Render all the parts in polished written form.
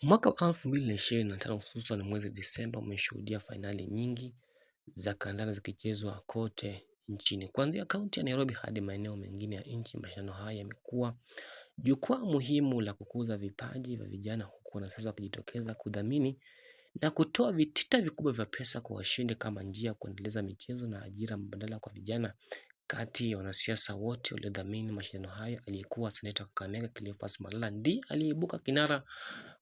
Mwaka wa 2025 hususan mwezi Disemba umeshuhudia fainali nyingi za kandanda zikichezwa kote nchini. Kuanzia kaunti ya Nairobi hadi maeneo mengine ya nchi, mashindano haya yamekuwa jukwaa muhimu la kukuza vipaji vya vijana, huku wanasiasa wakijitokeza kudhamini na kutoa vitita vikubwa vya pesa kwa washindi kama njia ya kuendeleza michezo na ajira mbadala kwa vijana. Kati ya wanasiasa wote waliodhamini mashindano hayo, aliyekuwa seneta wa Kakamega Cleophas Malala ndiye aliyeibuka kinara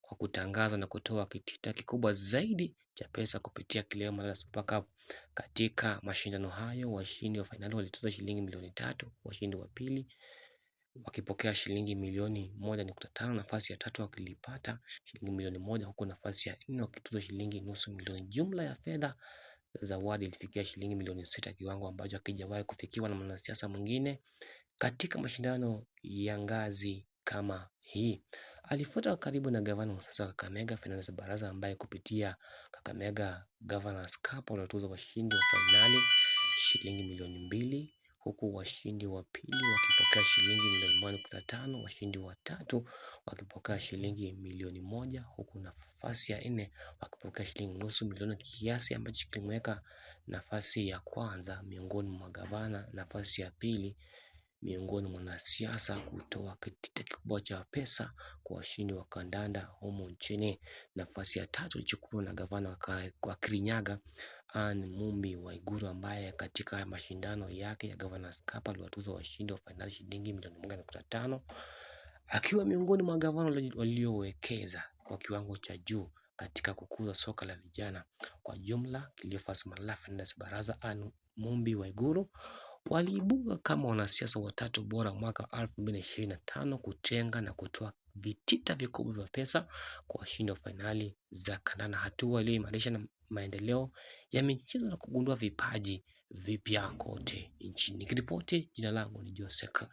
kwa kutangaza na kutoa kitita kikubwa zaidi cha pesa kupitia Cleo Malala Super Cup. Katika mashindano hayo, washindi wa fainali walitozwa shilingi milioni 3, washindi wa pili wakipokea shilingi milioni 1.5, nafasi ya tatu wakilipata shilingi milioni 1, huku nafasi ya 4 wakitozwa shilingi nusu milioni. Jumla ya fedha zawadi ilifikia shilingi milioni 6, kiwango ambacho hakijawahi kufikiwa na mwanasiasa mwingine katika mashindano ya ngazi kama hii. Alifuata karibu na gavana wa sasa Kakamega Fernandes Baraza, ambaye kupitia Kakamega Governors Cup walituzwa washindi wa fainali shilingi milioni 2, huku washindi wa pili wakipokea shilingi milioni 1.5, washindi wa tatu wakipokea shilingi milioni 1, huku nafasi ya 4 wakipokea shilingi nusu milioni, kiasi ambacho kilimweka nafasi ya kwanza miongoni mwa gavana, nafasi ya pili miongoni mwa wanasiasa kutoa kitita kikubwa cha pesa kwa washindi wa kandanda humu nchini. Nafasi ya tatu ilichukuliwa na gavana wa Kirinyaga Anne Mumbi Waiguru, ambaye katika mashindano yake ya Governors Cup aliwatuza washindi wa fainali shilingi milioni 1.5, akiwa miongoni mwa gavana waliowekeza kwa kiwango cha juu katika kukuza soka la vijana. Kwa jumla, Cleophas Malala, Fernandes Baraza, Anne Mumbi Waiguru waliibuka kama wanasiasa watatu bora mwaka 2025, kutenga na kutoa vitita vikubwa vya pesa kwa washindi wa fainali za kandanda, hatua iliyoimarisha na maendeleo ya michezo na kugundua vipaji vipya kote nchini. Nikiripoti, jina langu ni Joseka